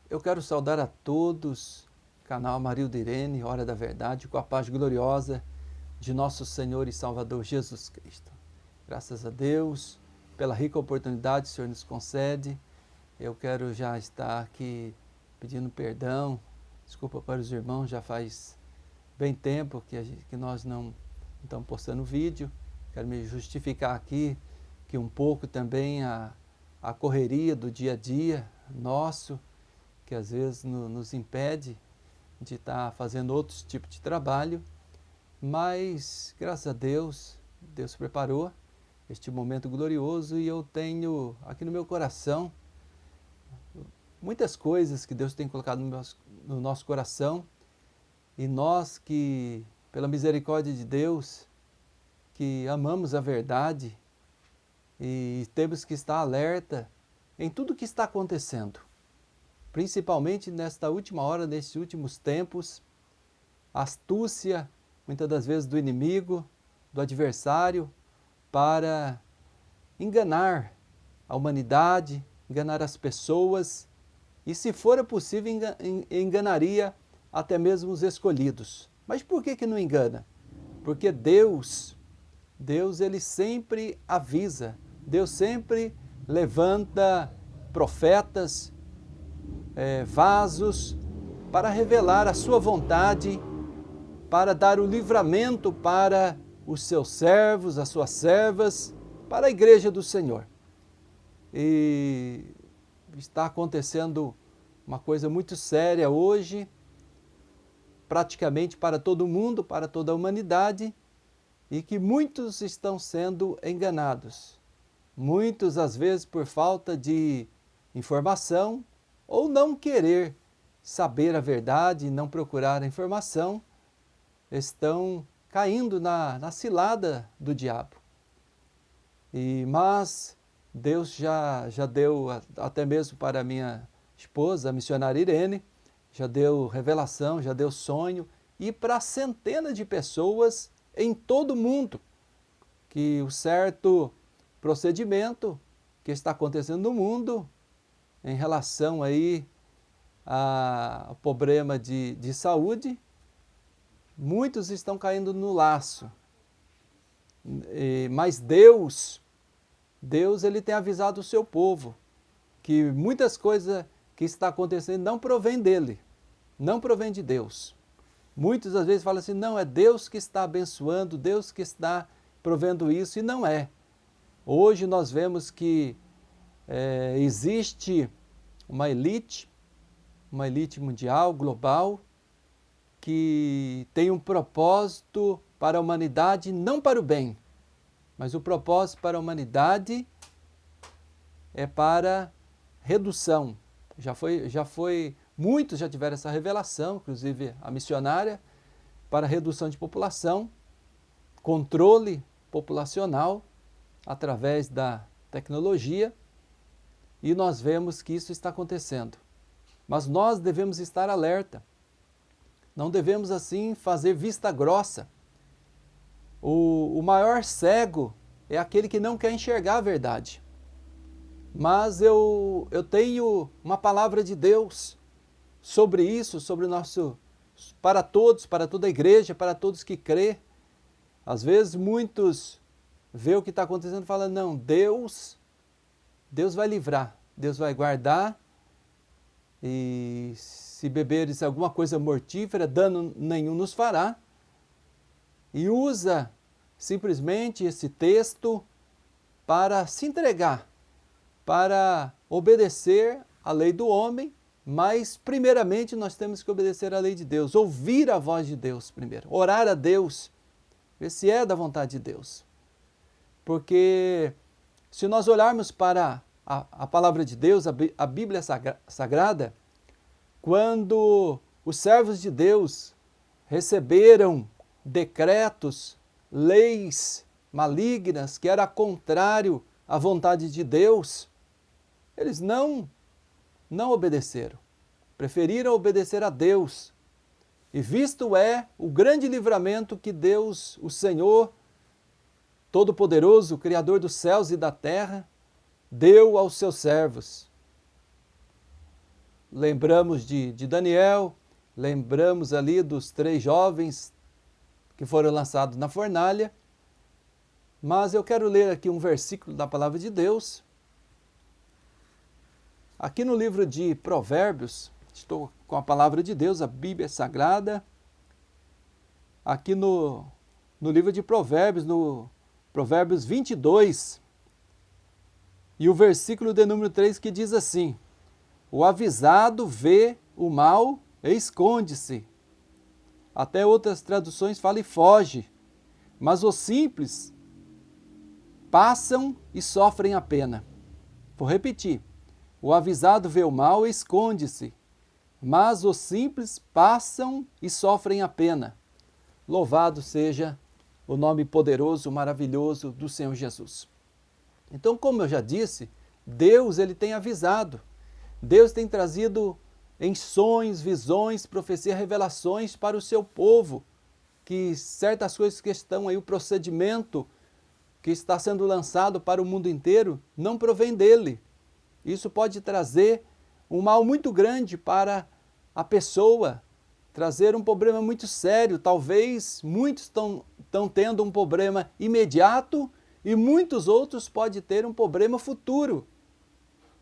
Eu quero saudar a todos, canal Amarildo Irene, Hora da Verdade, com a paz gloriosa de nosso Senhor e Salvador Jesus Cristo. Graças a Deus, pela rica oportunidade que o Senhor nos concede, eu quero já estar aqui pedindo perdão, desculpa para os irmãos, já faz bem tempo que nós não estamos postando vídeo. Quero me justificar aqui que um pouco também a correria do dia a dia nosso, que às vezes nos impede de estar fazendo outros tipos de trabalho, mas graças a Deus, Deus preparou este momento glorioso e eu tenho aqui no meu coração muitas coisas que Deus tem colocado no nosso coração, e nós que, pela misericórdia de Deus, que amamos a verdade e temos que estar alerta em tudo que está acontecendo. Principalmente nesta última hora, nesses últimos tempos, a astúcia, muitas das vezes, do inimigo, do adversário, para enganar a humanidade, enganar as pessoas, e se for possível, enganaria até mesmo os escolhidos. Mas por que não engana? Porque Deus ele sempre avisa, Deus sempre levanta profetas, vasos, para revelar a sua vontade, para dar o livramento para os seus servos, as suas servas, para a igreja do Senhor. E está acontecendo uma coisa muito séria hoje, praticamente para todo mundo, para toda a humanidade, e que muitos estão sendo enganados. Muitos, às vezes, por falta de informação, ou não querer saber a verdade, não procurar a informação, estão caindo na cilada do diabo. Mas Deus já deu, até mesmo para a minha esposa, a missionária Irene, já deu revelação, já deu sonho, e para centenas de pessoas em todo o mundo, que o certo procedimento que está acontecendo no mundo, em relação aí ao problema de saúde, muitos estão caindo no laço. Mas Deus ele tem avisado o seu povo que muitas coisas que está acontecendo não provém dele, não provém de Deus. Muitos às vezes falam assim, não, é Deus que está abençoando, Deus que está provendo isso, e não é. Hoje nós vemos que existe uma elite mundial, global, que tem um propósito para a humanidade, não para o bem, mas o propósito para a humanidade é para redução. Muitos já tiveram essa revelação, inclusive a missionária, para redução de população, controle populacional através da tecnologia, e nós vemos que isso está acontecendo. Mas nós devemos estar alerta, não devemos assim fazer vista grossa. O maior cego é aquele que não quer enxergar a verdade. Mas eu tenho uma palavra de Deus sobre isso, sobre o nosso, para todos, para toda a igreja, para todos que crê. Às vezes muitos vê o que está acontecendo e falam, não, Deus vai livrar, Deus vai guardar, e se beberes alguma coisa mortífera, dano nenhum nos fará. E usa simplesmente esse texto para se entregar, para obedecer à lei do homem, mas primeiramente nós temos que obedecer à lei de Deus, ouvir a voz de Deus primeiro, orar a Deus, ver se é da vontade de Deus. Porque se nós olharmos para a palavra de Deus, a Bíblia Sagrada, quando os servos de Deus receberam decretos, leis malignas, que era contrário à vontade de Deus, eles não obedeceram, preferiram obedecer a Deus. E visto é o grande livramento que Deus, o Senhor Todo-Poderoso, Criador dos céus e da terra, deu aos seus servos. lembramos de Daniel, lembramos ali dos 3 jovens que foram lançados na fornalha, mas eu quero ler aqui um versículo da palavra de Deus. Aqui no livro de Provérbios, estou com a palavra de Deus, a Bíblia Sagrada, aqui no livro de Provérbios, no Provérbios 22, e o versículo de número 3 que diz assim: o avisado vê o mal e esconde-se. Até outras traduções falam e foge, mas os simples passam e sofrem a pena. Vou repetir. O avisado vê o mal e esconde-se, mas os simples passam e sofrem a pena. Louvado seja o nome poderoso, maravilhoso do Senhor Jesus. Então, como eu já disse, Deus ele tem avisado. Deus tem trazido em sonhos, visões, profecias, revelações para o seu povo, que certas coisas que estão aí, o procedimento que está sendo lançado para o mundo inteiro, não provém dele. Isso pode trazer um mal muito grande para a pessoa, trazer um problema muito sério. Talvez muitos estão tendo um problema imediato e muitos outros podem ter um problema futuro.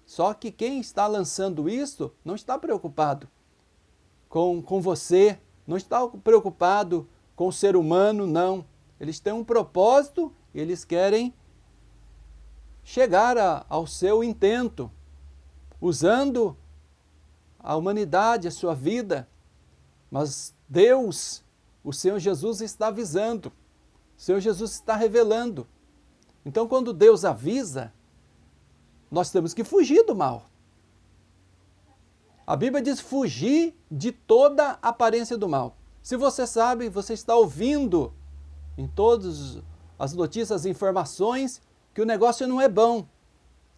Só que quem está lançando isso não está preocupado com você, não está preocupado com o ser humano, não. Eles têm um propósito, eles querem chegar ao seu intento, usando a humanidade, a sua vida. Mas Deus, o Senhor Jesus está avisando, o Senhor Jesus está revelando. Então, quando Deus avisa, nós temos que fugir do mal. A Bíblia diz fugir de toda aparência do mal. Se você sabe, você está ouvindo em todas as notícias, as informações, que o negócio não é bom.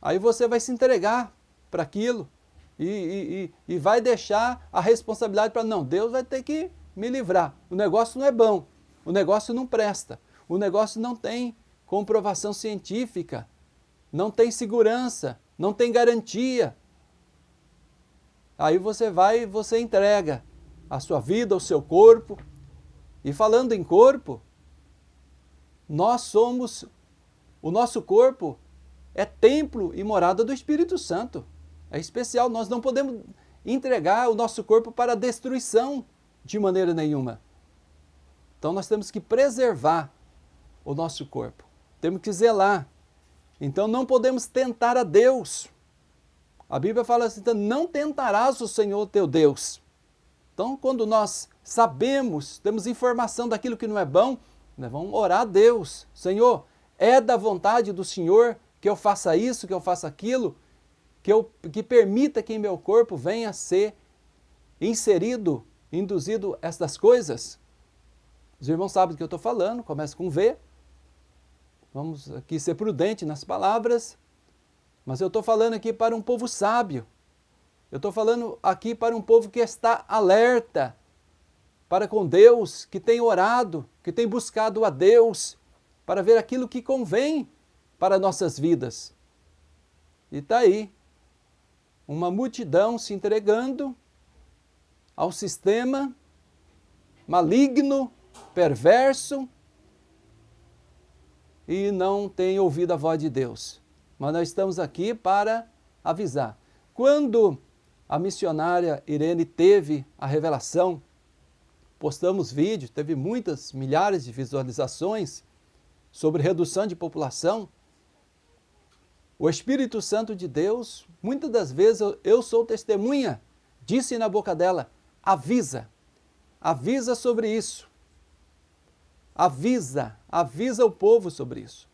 Aí você vai se entregar para aquilo e vai deixar a responsabilidade para, não, Deus vai ter que me livrar. O negócio não é bom, o negócio não presta, o negócio não tem comprovação científica, não tem segurança, não tem garantia. Aí você entrega a sua vida, o seu corpo. E falando em corpo, o nosso corpo é templo e morada do Espírito Santo. É especial, nós não podemos entregar o nosso corpo para a destruição de maneira nenhuma. Então nós temos que preservar o nosso corpo, temos que zelar. Então não podemos tentar a Deus. A Bíblia fala assim, então, não tentarás o Senhor teu Deus. Então quando nós sabemos, temos informação daquilo que não é bom, nós vamos orar a Deus. Senhor, é da vontade do Senhor que eu faça isso, que eu faça aquilo, que permita que em meu corpo venha a ser inserido, induzido estas coisas? Os irmãos sabem do que eu estou falando, começa com V. Vamos aqui ser prudente nas palavras, mas eu estou falando aqui para um povo sábio. Eu estou falando aqui para um povo que está alerta para com Deus, que tem orado, que tem buscado a Deus para ver aquilo que convém para nossas vidas. E está aí, uma multidão se entregando ao sistema maligno, perverso, e não tem ouvido a voz de Deus. Mas nós estamos aqui para avisar. Quando a missionária Irene teve a revelação, postamos vídeos, teve muitas, milhares de visualizações sobre redução de população. O Espírito Santo de Deus, muitas das vezes eu sou testemunha, disse na boca dela, avisa sobre isso. Avisa o povo sobre isso.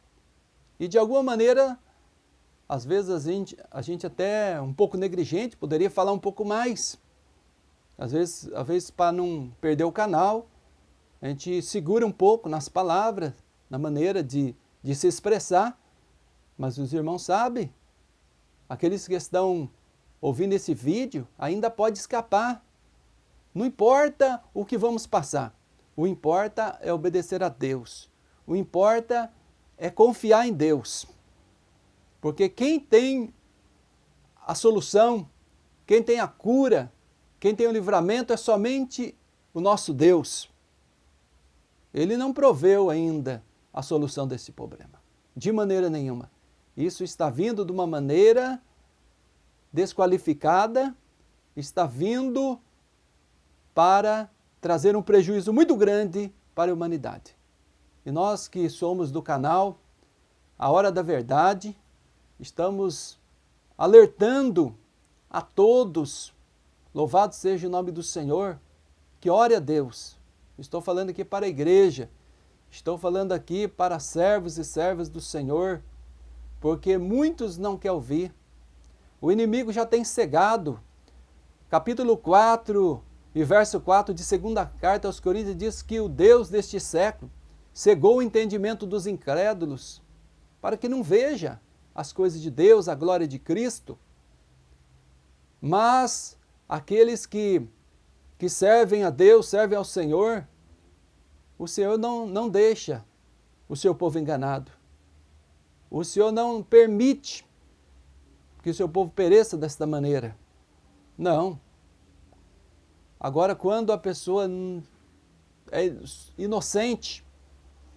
E de alguma maneira, às vezes a gente até um pouco negligente, poderia falar um pouco mais. Às vezes para não perder o canal, a gente segura um pouco nas palavras, na maneira de se expressar. Mas os irmãos sabem, aqueles que estão ouvindo esse vídeo, ainda pode escapar. Não importa o que vamos passar, o importa é obedecer a Deus. O importa é confiar em Deus. Porque quem tem a solução, quem tem a cura, quem tem o livramento é somente o nosso Deus. Ele não proveu ainda a solução desse problema, de maneira nenhuma. Isso está vindo de uma maneira desqualificada, está vindo para trazer um prejuízo muito grande para a humanidade. E nós que somos do canal A Hora da Verdade, estamos alertando a todos, louvado seja o nome do Senhor, que ore a Deus. Estou falando aqui para a igreja, estou falando aqui para servos e servas do Senhor, porque muitos não querem ouvir. O inimigo já tem cegado. Capítulo 4 e verso 4 de 2ª carta aos Coríntios diz que o Deus deste século cegou o entendimento dos incrédulos, para que não veja as coisas de Deus, a glória de Cristo. Mas aqueles que servem a Deus, servem ao Senhor, o Senhor não deixa o seu povo enganado. O Senhor não permite que o seu povo pereça desta maneira. Não. Agora, quando a pessoa é inocente,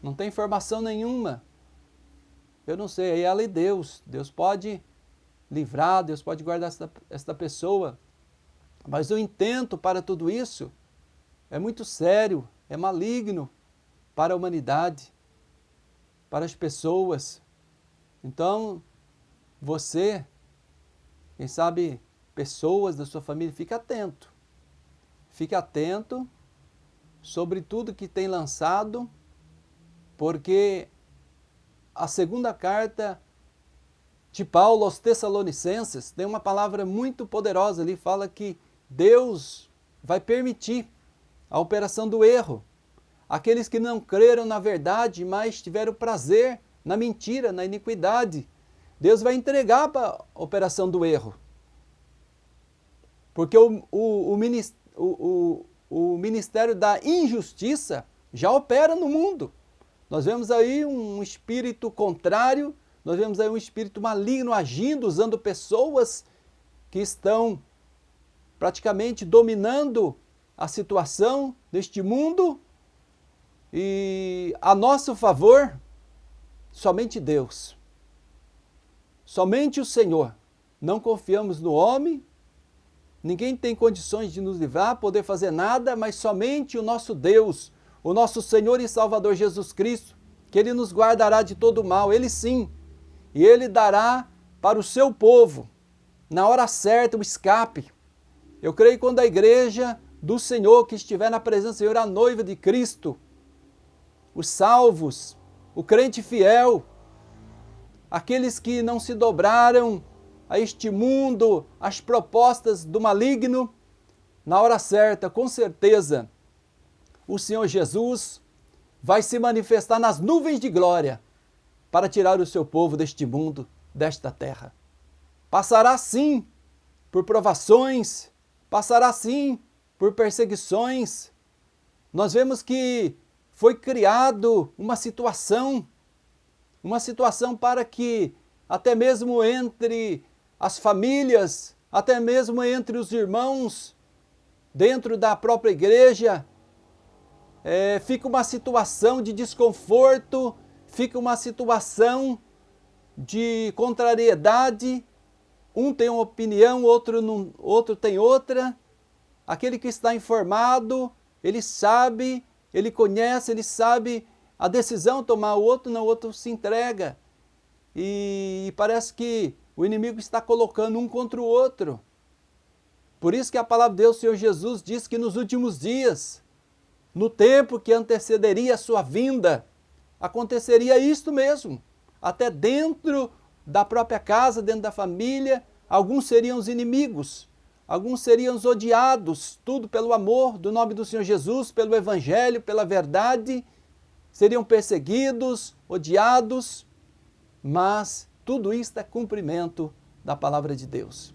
não tem informação nenhuma, eu não sei, aí é a lei de Deus. Deus pode livrar, Deus pode guardar esta pessoa. Mas o intento para tudo isso é muito sério, é maligno para a humanidade, para as pessoas. Então, você, quem sabe, pessoas da sua família, fique atento. Fique atento sobre tudo que tem lançado, porque a 2ª carta de Paulo aos Tessalonicenses tem uma palavra muito poderosa ali, fala que Deus vai permitir a operação do erro. Aqueles que não creram na verdade, mas tiveram prazer na mentira, na iniquidade, Deus vai entregar para a operação do erro. Porque o ministério da injustiça já opera no mundo. Nós vemos aí um espírito contrário, nós vemos aí um espírito maligno agindo, usando pessoas que estão praticamente dominando a situação deste mundo, e a nosso favor, somente Deus. Somente o Senhor. Não confiamos no homem, ninguém tem condições de nos livrar, poder fazer nada, mas somente o nosso Deus, o nosso Senhor e Salvador Jesus Cristo, que Ele nos guardará de todo mal, Ele sim, e Ele dará para o seu povo, na hora certa, o escape. Eu creio que quando a igreja do Senhor, que estiver na presença do Senhor, a noiva de Cristo, os salvos, o crente fiel, aqueles que não se dobraram a este mundo, as propostas do maligno, na hora certa, com certeza, o Senhor Jesus vai se manifestar nas nuvens de glória para tirar o seu povo deste mundo, desta terra. Passará sim por provações, passará sim por perseguições. Nós vemos que foi criado uma situação para que até mesmo entre as famílias, até mesmo entre os irmãos, dentro da própria igreja, fica uma situação de desconforto, fica uma situação de contrariedade, um tem uma opinião, outro tem outra. Aquele que está informado, ele sabe, ele conhece, ele sabe a decisão tomar, o outro não, o outro se entrega. E parece que o inimigo está colocando um contra o outro. Por isso que a palavra de Deus, o Senhor Jesus, diz que nos últimos dias, no tempo que antecederia a sua vinda, aconteceria isto mesmo. Até dentro da própria casa, dentro da família, alguns seriam os inimigos, alguns seriam os odiados, tudo pelo amor do nome do Senhor Jesus, pelo Evangelho, pela verdade, seriam perseguidos, odiados, mas tudo isto é cumprimento da palavra de Deus.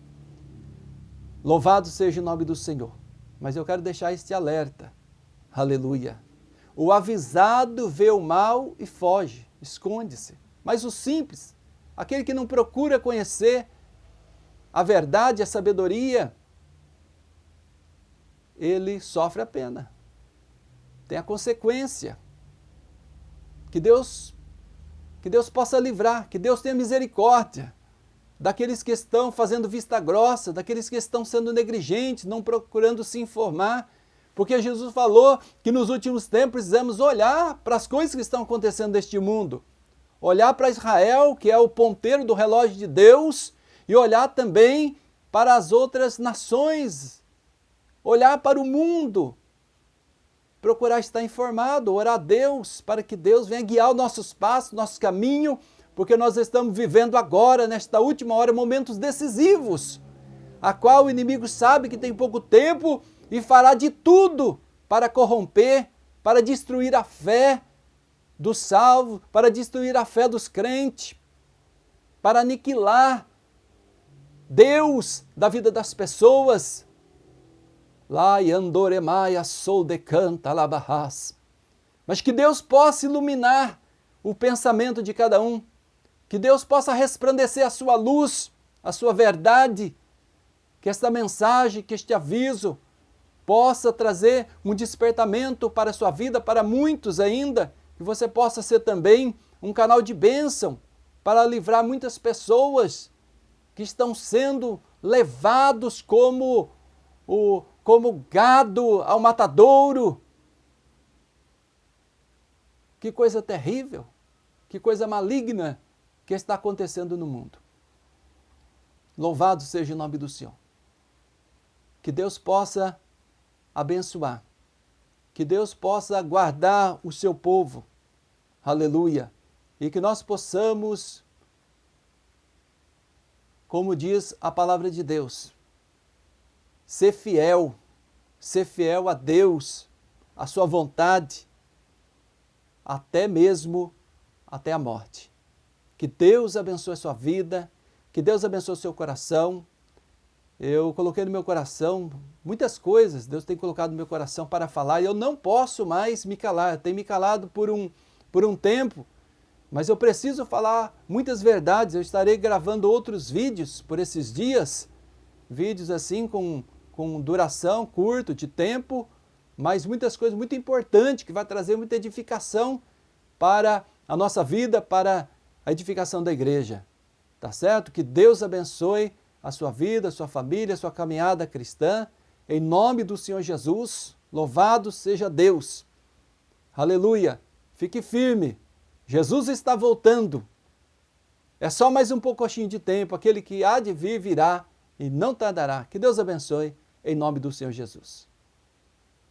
Louvado seja o nome do Senhor. Mas eu quero deixar este alerta. Aleluia. O avisado vê o mal e foge, esconde-se. Mas o simples, aquele que não procura conhecer a verdade, a sabedoria, ele sofre a pena. Tem a consequência. Que Deus possa livrar, que Deus tenha misericórdia daqueles que estão fazendo vista grossa, daqueles que estão sendo negligentes, não procurando se informar, porque Jesus falou que nos últimos tempos precisamos olhar para as coisas que estão acontecendo neste mundo, olhar para Israel, que é o ponteiro do relógio de Deus, e olhar também para as outras nações, olhar para o mundo, procurar estar informado, orar a Deus, para que Deus venha guiar os nossos passos, nosso caminho, porque nós estamos vivendo agora, nesta última hora, momentos decisivos, a qual o inimigo sabe que tem pouco tempo e fará de tudo para corromper, para destruir a fé dos salvos, para destruir a fé dos crentes, para aniquilar Deus da vida das pessoas. Lá e andoremaia sou de canta labarras. Mas que Deus possa iluminar o pensamento de cada um, que Deus possa resplandecer a sua luz, a sua verdade, que esta mensagem, que este aviso possa trazer um despertamento para a sua vida, para muitos ainda, que você possa ser também um canal de bênção para livrar muitas pessoas que estão sendo levados como gado ao matadouro. Que coisa terrível, que coisa maligna que está acontecendo no mundo. Louvado seja o nome do Senhor. Que Deus possa abençoar, que Deus possa guardar o seu povo, aleluia, e que nós possamos, como diz a palavra de Deus, ser fiel a Deus, a sua vontade, até mesmo até a morte. Que Deus abençoe a sua vida, que Deus abençoe o seu coração. Eu coloquei no meu coração muitas coisas, Deus tem colocado no meu coração para falar, e eu não posso mais me calar. Eu tenho me calado por um tempo, mas eu preciso falar muitas verdades. Eu estarei gravando outros vídeos por esses dias, vídeos assim com duração curta de tempo, mas muitas coisas muito importantes que vai trazer muita edificação para a nossa vida, para a edificação da igreja. Tá certo? Que Deus abençoe a sua vida, a sua família, a sua caminhada cristã, em nome do Senhor Jesus. Louvado seja Deus. Aleluia. Fique firme. Jesus está voltando. É só mais um pouquinho de tempo. Aquele que há de vir, virá e não tardará. Que Deus abençoe, em nome do Senhor Jesus.